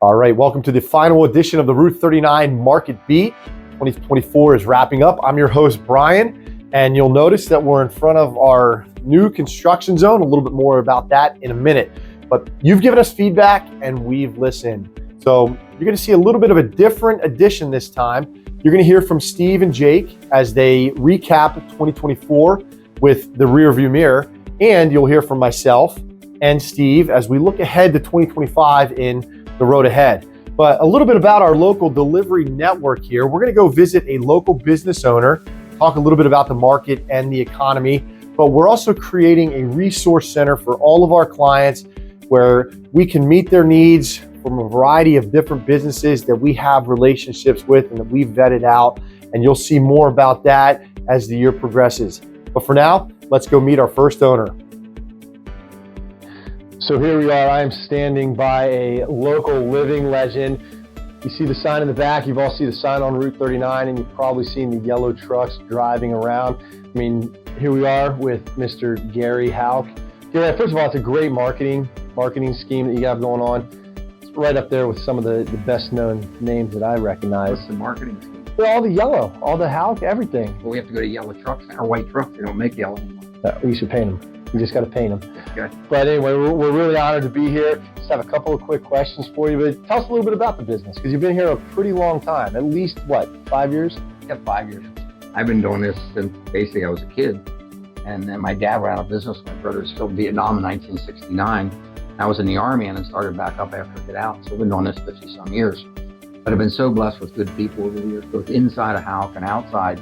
All right, welcome to the final edition of the Route 39 Market Beat. 2024 is wrapping up. I'm your host, Brian, and you'll notice that we're in front of our new construction zone. A little bit more about that in a minute. But you've given us feedback and we've listened. So you're going to see a little bit of a different edition this time. You're going to hear from Steve and Jake as they recap 2024 with the rearview mirror, and you'll hear from myself and Steve as we look ahead to 2025 in the road ahead. But a little bit about our local delivery network here. We're going to go visit a local business owner, talk a little bit about the market and the economy, but we're also creating a resource center for all of our clients where we can meet their needs from a variety of different businesses that we have relationships with and that we've vetted out. And you'll see more about that as the year progresses. But for now, let's go meet our first owner. So here we are. I'm standing by a local living legend. You see the sign in the back. You've all seen the sign on Route 39, and you've probably seen the yellow trucks driving around. I mean, here we are with Mr. Gary Houck. Gary, first of all, it's a great marketing scheme that you have going on. It's right up there with some of the best known names that I recognize. What's the marketing scheme? Well, all the yellow, all the Houck, everything. Well, we have to go to yellow trucks or white trucks. They don't make yellow anymore. No, you should paint them. You just got to paint them. Okay. But anyway, we're really honored to be here. Just have a couple of quick questions for you. But tell us a little bit about the business, because you've been here a pretty long time. At least, what, 5 years? Yeah, 5 years. I've been doing this since basically I was a kid. And then my dad ran a business. My brother was still in Vietnam in 1969. I was in the Army and then started back up after I got out. So I've been doing this 50 some years. But I've been so blessed with good people over the years, both inside of Houck and outside.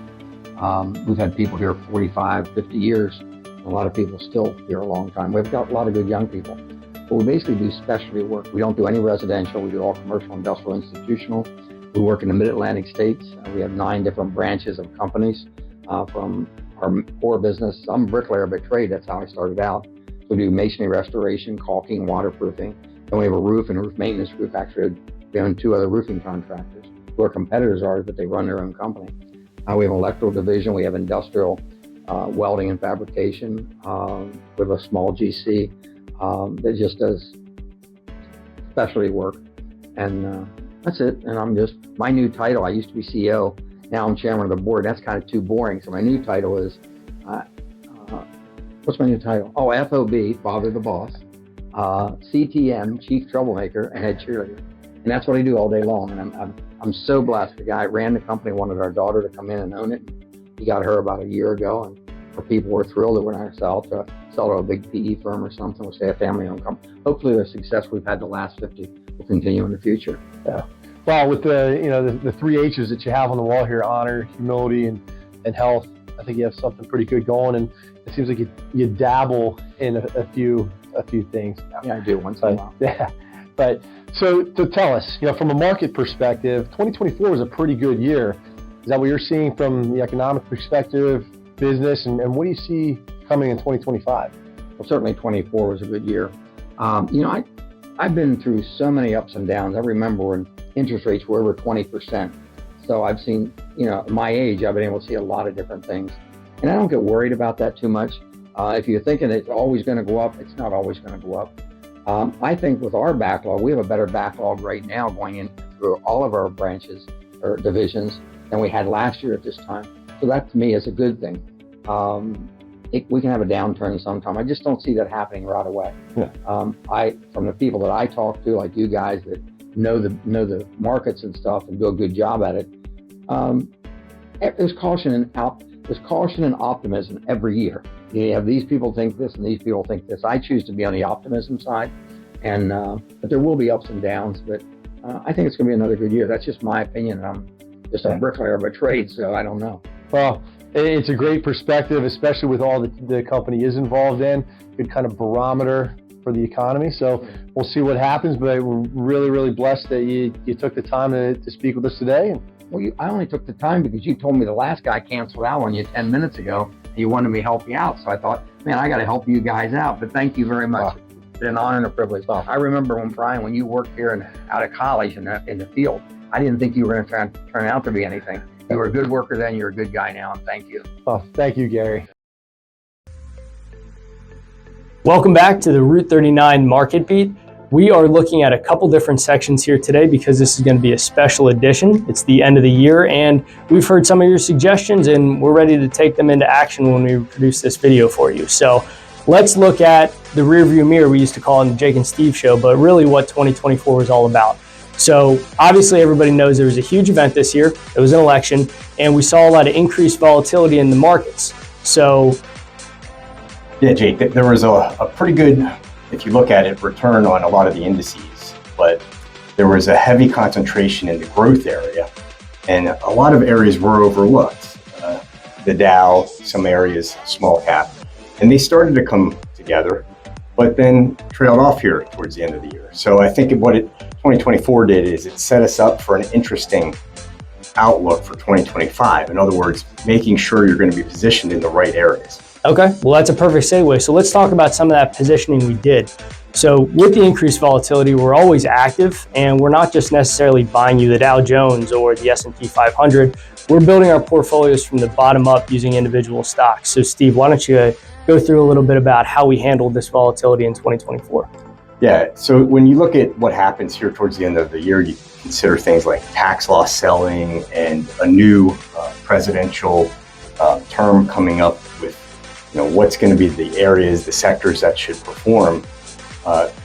We've had people here 45, 50 years. A lot of people still here a long time. We've got a lot of good young people. But we basically do specialty work. We don't do any residential. We do all commercial, industrial, institutional. We work in the mid-Atlantic states. We have 9 different branches of companies from our core business. I'm a bricklayer by trade. That's how I started out. We do masonry restoration, caulking, waterproofing. Then we have a roof and roof maintenance group. Actually, we own 2 other roofing contractors who are competitors of ours, but they run their own company. We have an electrical division. We have industrial welding and fabrication. We have a small GC that just does specialty work. And that's it. And I'm just, my new title, I used to be CEO. Now I'm chairman of the board. That's kind of too boring. So my new title is, what's my new title? Oh, FOB, Father the Boss, CTM, Chief Troublemaker, and Head Cheerleader. And that's what I do all day long. And I'm so blessed. The guy ran the company, wanted our daughter to come in and own it. He got her about a year ago, and our people were thrilled that we're not sell to a big PE firm or something. We'll stay a family-owned company. Hopefully, the success we've had the last 50 will continue in the future. Yeah. Well, with the 3 H's that you have on the wall here, honor, humility, and health, I think you have something pretty good going. And it seems like you dabble in a few things. Yeah, I do once in a while. Yeah. But so tell us, from a market perspective, 2024 was a pretty good year. Is that what you're seeing from the economic perspective, business, and what do you see coming in 2025? Well, certainly 24 was a good year. I've been through so many ups and downs. I remember when interest rates were over 20%. So I've seen, at my age, I've been able to see a lot of different things. And I don't get worried about that too much. If you're thinking it's always going to go up, it's not always going to go up. I think with our backlog, we have a better backlog right now going in through all of our branches or divisions than we had last year at this time. So that to me is a good thing. We can have a downturn sometime. I just don't see that happening right away. Yeah. From the people that I talk to, like you guys that know the markets and stuff and do a good job at it, there's caution and optimism every year. You have these people think this and these people think this. I choose to be on the optimism side, but there will be ups and downs. But I think it's going to be another good year. That's just my opinion. I'm just a bricklayer by trade, so I don't know. Well, it's a great perspective, especially with all the company is involved in. Good kind of barometer for the economy. So we'll see what happens, but we're really, really blessed that you took the time to speak with us today. Well, I only took the time because you told me the last guy canceled out on you 10 minutes ago. And you wanted me to help you out. So I thought, man, I got to help you guys out. But thank you very much. Wow. It's been an honor and a privilege. I remember when you worked here and out of college in the field, I didn't think you were going to turn out to be anything. You were a good worker then. You're a good guy now. And thank you. Oh, thank you, Gary. Welcome back to the Route 39 Market Beat. We are looking at a couple different sections here today because this is going to be a special edition. It's the end of the year, and we've heard some of your suggestions, and we're ready to take them into action when we produce this video for you. So let's look at the rearview mirror we used to call in the Jake and Steve show, but really what 2024 was all about. So obviously everybody knows there was a huge event this year. It was an election, and we saw a lot of increased volatility in the markets. So yeah, Jake, there was a pretty good, if you look at it, return on a lot of the indices, but there was a heavy concentration in the growth area, and a lot of areas were overlooked. The Dow, some areas, small cap, and they started to come together, but then trailed off here towards the end of the year. So I think 2024 did is it set us up for an interesting outlook for 2025. In other words, making sure you're going to be positioned in the right areas. okay, well, that's a perfect segue. So let's talk about some of that positioning we did. So with the increased volatility, we're always active, and we're not just necessarily buying you the Dow Jones or the S&P 500. We're building our portfolios from the bottom up using individual stocks. So Steve, why don't you go through a little bit about how we handled this volatility in 2024? Yeah, so when you look at what happens here towards the end of the year, you consider things like tax loss selling and a new presidential term coming up with what's going to be the areas, the sectors that should perform.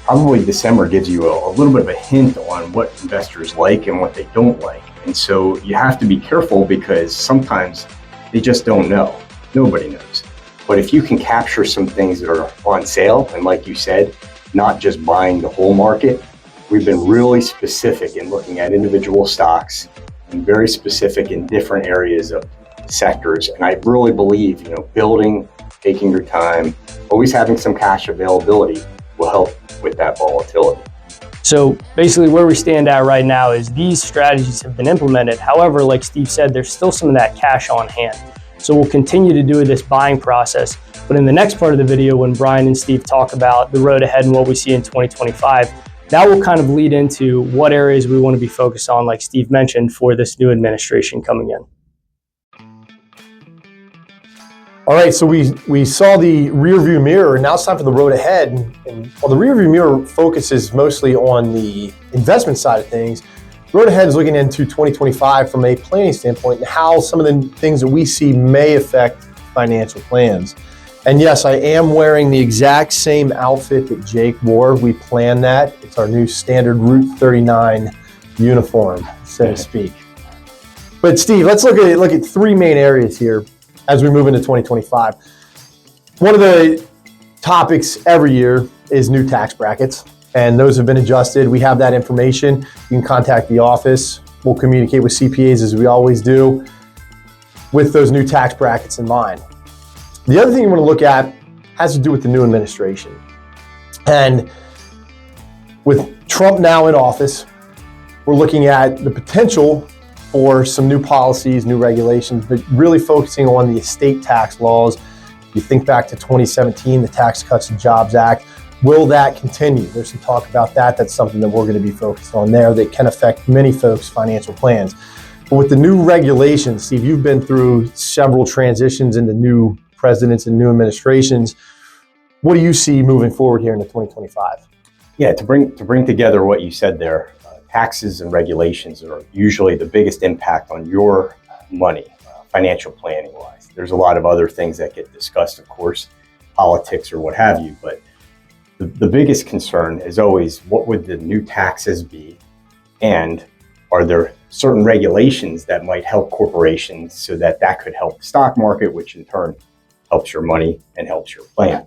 Probably December gives you a little bit of a hint on what investors like and what they don't like. And so you have to be careful because sometimes they just don't know. Nobody knows. But if you can capture some things that are on sale, and like you said, not just buying the whole market, we've been really specific in looking at individual stocks and very specific in different areas of sectors. And I really believe, building, taking your time, always having some cash availability will help with that volatility. So basically where we stand at right now is these strategies have been implemented. However, like Steve said, there's still some of that cash on hand. So we'll continue to do this buying process. But in the next part of the video, when Brian and Steve talk about the road ahead and what we see in 2025, that will kind of lead into what areas we want to be focused on, like Steve mentioned, for this new administration coming in. All right, so we saw the rear view mirror, and now it's time for the road ahead. And while the rear view mirror focuses mostly on the investment side of things, road ahead is looking into 2025 from a planning standpoint and how some of the things that we see may affect financial plans. And yes, I am wearing the exact same outfit that Jake wore. We planned that. It's our new standard Route 39 uniform, so to speak. But Steve, let's look at three main areas here as we move into 2025. One of the topics every year is new tax brackets, and those have been adjusted. We have that information. You can contact the office. We'll communicate with CPAs as we always do with those new tax brackets in mind. The other thing you want to look at has to do with the new administration. And with Trump now in office, we're looking at the potential for some new policies, new regulations, but really focusing on the estate tax laws. You think back to 2017, the Tax Cuts and Jobs Act. Will that continue? There's some talk about that. That's something that we're going to be focused on there that can affect many folks' financial plans. But with the new regulations, Steve, you've been through several transitions into new presidents and new administrations. What do you see moving forward here into 2025? Yeah, to bring together what you said there, taxes and regulations are usually the biggest impact on your money, financial planning wise. There's a lot of other things that get discussed, of course, politics or what have you, but the biggest concern is always what would the new taxes be, and are there certain regulations that might help corporations so that could help the stock market, which in turn helps your money and helps your plan.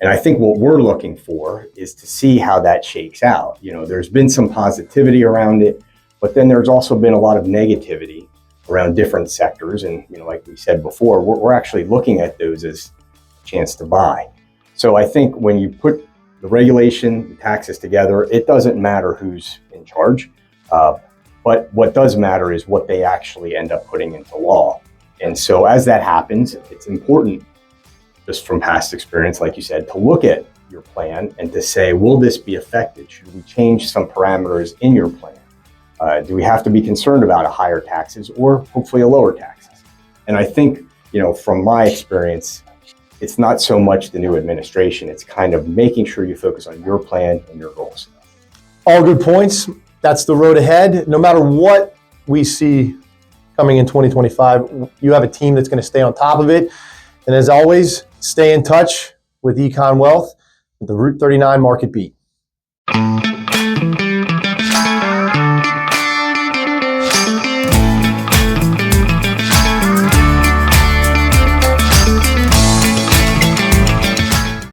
And I think what we're looking for is to see how that shakes out. There's been some positivity around it, but then there's also been a lot of negativity around different sectors. And, like we said before, we're actually looking at those as a chance to buy. So I think when you put the regulation, the taxes together, it doesn't matter who's in charge. But what does matter is what they actually end up putting into law. And so as that happens, it's important, just from past experience, like you said, to look at your plan and to say, will this be affected? Should we change some parameters in your plan? Do we have to be concerned about a higher taxes or hopefully a lower taxes? And I think, from my experience, it's not so much the new administration, it's kind of making sure you focus on your plan and your goals. All good points. That's the road ahead. No matter what we see coming in 2025, you have a team that's going to stay on top of it. And as always, stay in touch with Econ Wealth, the Route 39 Market Beat.